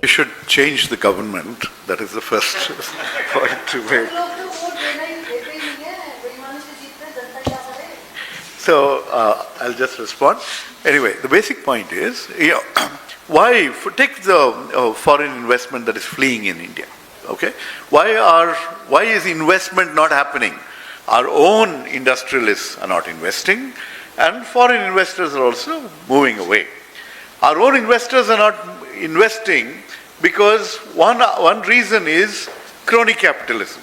You should change the government. That is the first point to make. So I'll just respond. Anyway, the basic point is, why take the foreign investment that is fleeing in India? Okay, why is investment not happening? Our own industrialists are not investing, and foreign investors are also moving away. Our own investors are not investing because one reason is crony capitalism.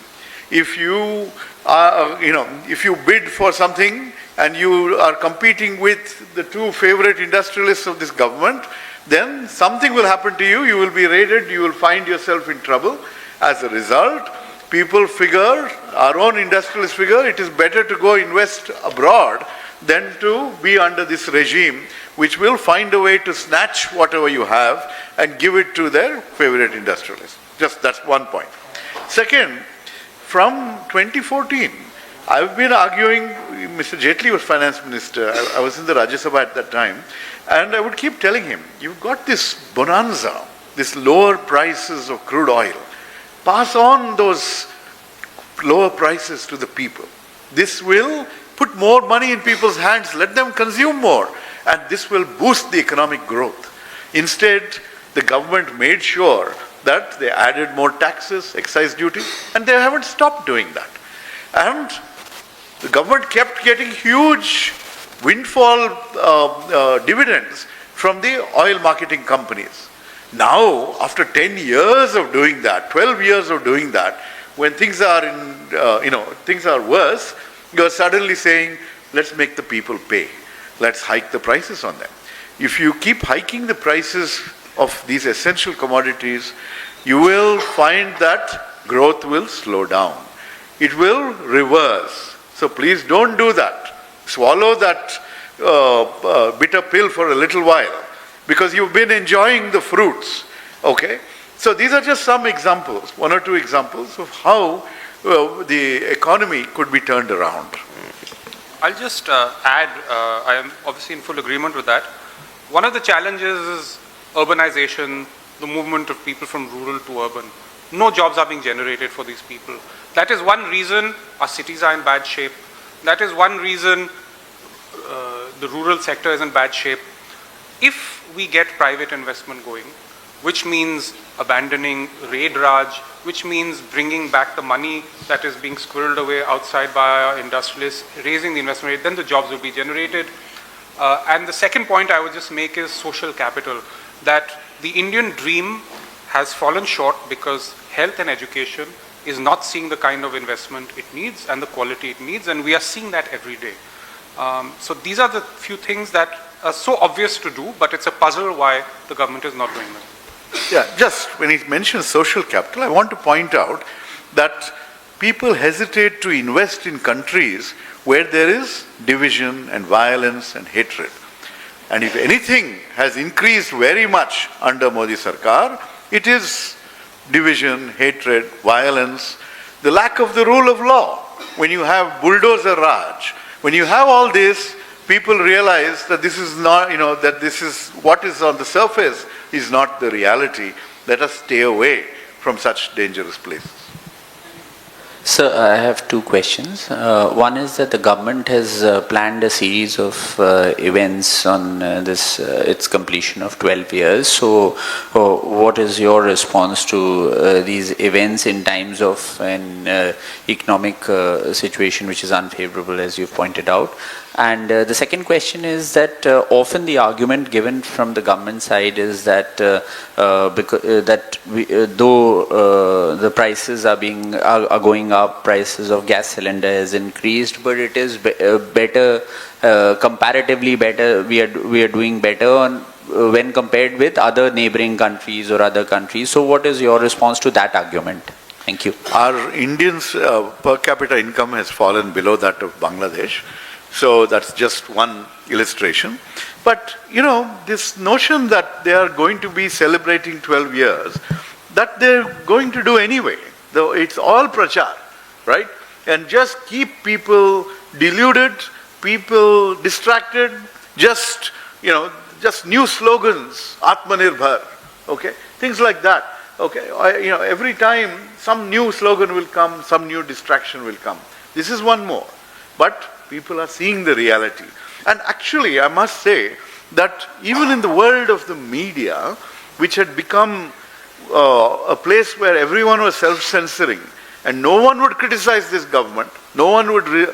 If you if you bid for something and you are competing with the two favorite industrialists of this government, then something will happen to you. You will be raided. You will find yourself in trouble. As a result, people figure, our own industrialists figure, it is better to go invest abroad than to be under this regime, which will find a way to snatch whatever you have and give it to their favorite industrialists. Just that's one point. Second, from 2014, I've been arguing, Mr. Jaitley was finance minister, I was in the Rajya Sabha at that time, and I would keep telling him, you've got this bonanza, this lower prices of crude oil. Pass on those lower prices to the people. This will put more money in people's hands, let them consume more, and this will boost the economic growth. Instead, the government made sure that they added more taxes, excise duty, and they haven't stopped doing that. And the government kept getting huge windfall dividends from the oil marketing companies. Now, after 10 years of doing that, 12 years of doing that, when things are things are worse, you're suddenly saying, let's make the people pay. Let's hike the prices on them. If you keep hiking the prices of these essential commodities, you will find that growth will slow down. It will reverse. So please don't do that. Swallow that bitter pill for a little while, because you've been enjoying the fruits. Okay? So these are just some examples, one or two examples of how the economy could be turned around. I'll just add, I am obviously in full agreement with that. One of the challenges is urbanization, the movement of people from rural to urban. No jobs are being generated for these people. That is one reason our cities are in bad shape. That is one reason the rural sector is in bad shape. If we get private investment going, which means abandoning Raid Raj, which means bringing back the money that is being squirreled away outside by our industrialists, raising the investment rate, then the jobs will be generated. And the second point I would just make is social capital, that the Indian dream has fallen short because health and education is not seeing the kind of investment it needs and the quality it needs, and we are seeing that every day. So these are the few things that are so obvious to do, but it's a puzzle why the government is not doing them. Yeah, just when he mentions social capital, I want to point out that people hesitate to invest in countries where there is division and violence and hatred. And if anything has increased very much under Modi Sarkar, it is division, hatred, violence, the lack of the rule of law. When you have bulldozer Raj, when you have all this, people realize that this is not, that this is what is on the surface is not the reality. Let us stay away from such dangerous places. Sir, I have two questions. One is that the government has planned a series of events on its completion of 12 years. So what is your response to these events in times of an economic situation which is unfavorable, as you've pointed out? And the second question is that often the argument given from the government side is that though the prices are going up, prices of gas cylinder has increased, but it is better, comparatively better. We are doing better when compared with other neighboring countries or other countries. So what is your response to that argument? Thank you. Our Indians' per capita income has fallen below that of Bangladesh. So that's just one illustration. But, this notion that they are going to be celebrating 12 years, that they're going to do anyway, though it's all prachar, right? And just keep people deluded, people distracted, just new slogans, Atmanirbhar, okay? things like that. Okay, every time some new slogan will come, some new distraction will come. This is one more. But people are seeing the reality. And actually, I must say that even in the world of the media, which had become a place where everyone was self-censoring, and no one would criticize this government, no one would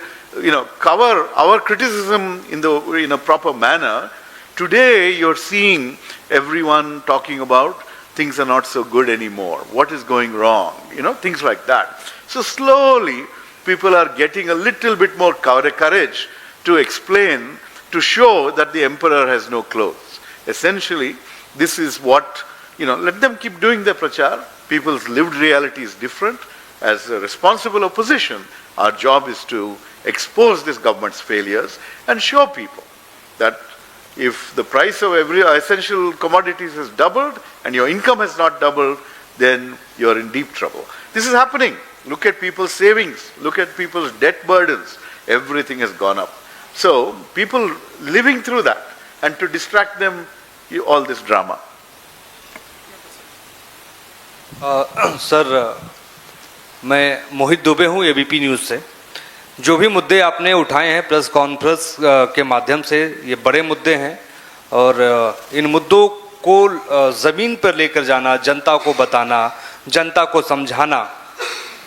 cover our criticism in a proper manner. Today you're seeing everyone talking about things are not so good anymore, what is going wrong, things like that. So slowly people are getting a little bit more courage to explain, to show that the emperor has no clothes. Essentially, this is what, let them keep doing their prachar. People's lived reality is different. As a responsible opposition, our job is to expose this government's failures and show people that if the price of every essential commodities has doubled and your income has not doubled, then you're in deep trouble. This is happening. Look at people's savings. Look at people's debt burdens. Everything has gone up. So people living through that, and to distract them, all this drama. Sir, मैं मोहित दुबे हूँ ABP news से। जो भी मुद्दे आपने उठाए हैं press conference के माध्यम से, ये बड़े मुद्दे हैं और इन मुद्दों को ज़मीन पर लेकर जाना, जनता को बताना, जनता को समझाना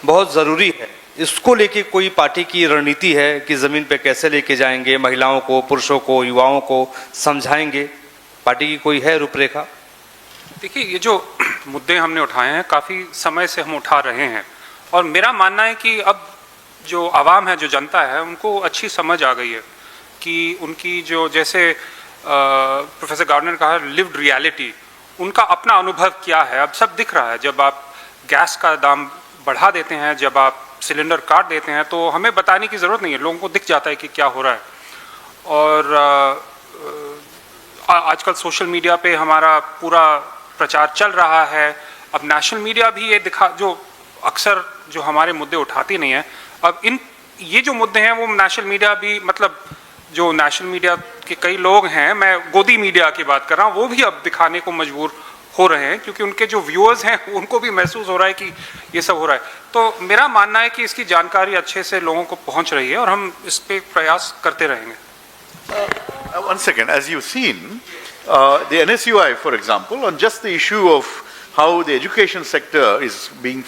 बहुत ज़रूरी है। इसको लेके कोई पार्टी की रणनीति है कि ज़मीन पे कैसे लेके जाएंगे, महिलाओं को, पुरुषों को, युवाओं को समझाएंगे? पार्टी की कोई है रूपरेखा? देखिए, ये जो मुद्दे हमने उठाए हैं काफ़ी समय से हम उठा रहे हैं, और मेरा मानना है कि अब जो आवाम है, जो जनता है, उनको अच्छी समझ आ गई है कि उनकी जो, जैसे प्रोफेसर गार्डनर ने कहा, लिव्ड रियलिटी, उनका अपना अनुभव क्या है अब सब दिख रहा है। जब आप गैस का दाम बढ़ा देते हैं, जब आप सिलेंडर काट देते हैं, तो हमें बताने की ज़रूरत नहीं है, लोगों को दिख जाता है कि क्या हो रहा है। और आजकल सोशल मीडिया पे हमारा पूरा प्रचार चल रहा है। अब नेशनल मीडिया भी ये दिखा, जो अक्सर जो हमारे मुद्दे उठाती नहीं है, अब ये जो मुद्दे हैं वो नेशनल मीडिया भी, मतलब जो नेशनल मीडिया के कई लोग हैं, मैं गोदी मीडिया की बात कर रहा हूँ, वो भी अब दिखाने को मजबूर हो रहे हैं, क्योंकि उनके जो व्यूअर्स हैं उनको भी महसूस हो रहा है कि ये सब हो रहा है। तो मेरा मानना है कि इसकी जानकारी अच्छे से लोगों को पहुँच रही है और हम इस पर प्रयास करते रहेंगे। One second, as you've seen, the NSUI, for example, on just the issue of how the education sector is being,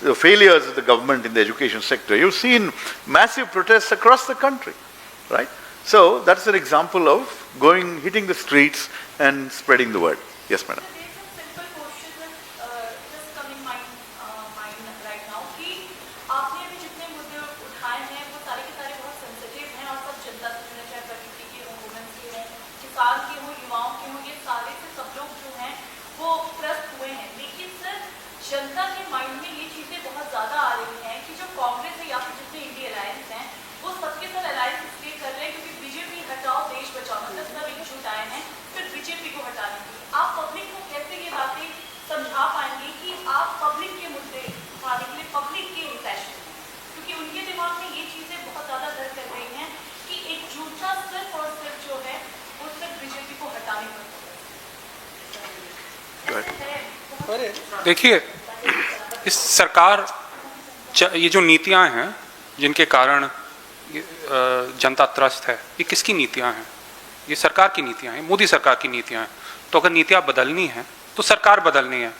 the failures of the government in the education sector, you've seen massive protests across the country, right? So that's an example of hitting the streets and spreading the word. Yes, madam. जनता के mind में ये चीजें बहुत ज्यादा आ रही हैं कि जो कांग्रेस है या फिर जितने इंडिया अलायंस हैं, वो सबके साथ अलायंस इसलिए कर रहे हैं क्योंकि बीजेपी हटाओ देश बचाओ, मतलब सब एकजुट आए हैं फिर बीजेपी को हटाने के लिए। आप पब्लिक को कैसे ये बातें समझा पाएंगे कि आप पब्लिक के मुद्दे उठाने के लिए पब्लिक के इंप्रेशन, क्योंकि उनके दिमाग में ये चीजें बहुत ज्यादा घर कर रही हैं कि एकजुटता सिर्फ और सिर्फ जो है वो सिर्फ बीजेपी को हटाने पर। देखिए, इस सरकार, ये जो नीतियां हैं जिनके कारण जनता त्रस्त है, ये किसकी नीतियां हैं? ये सरकार की नीतियां हैं, मोदी सरकार की नीतियां हैं। तो अगर नीतियां बदलनी है तो सरकार बदलनी है,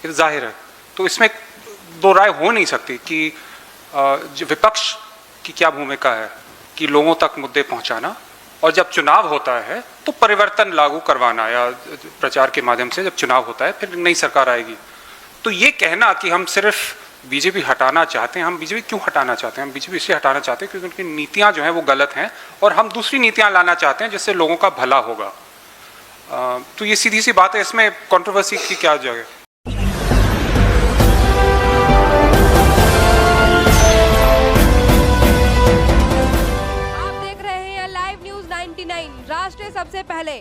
ये जाहिर है। तो इसमें दो राय हो नहीं सकती कि जो विपक्ष की क्या भूमिका है कि लोगों तक मुद्दे पहुंचाना, और जब चुनाव होता है तो परिवर्तन लागू करवाना, या प्रचार के माध्यम से जब चुनाव होता है फिर नई सरकार आएगी। तो ये कहना कि हम सिर्फ बीजेपी हटाना चाहते हैं, हम बीजेपी क्यों हटाना चाहते हैं? हम बीजेपी इसलिए हटाना चाहते हैं क्योंकि उनकी नीतियां जो हैं वो गलत हैं, और हम दूसरी नीतियां लाना चाहते हैं जिससे लोगों का भला होगा। तो ये सीधी सी बात है, इसमें कंट्रोवर्सी की क्या जगह? आप देख रहे हैं लाइव न्यूज 99, राष्ट्र सबसे पहले।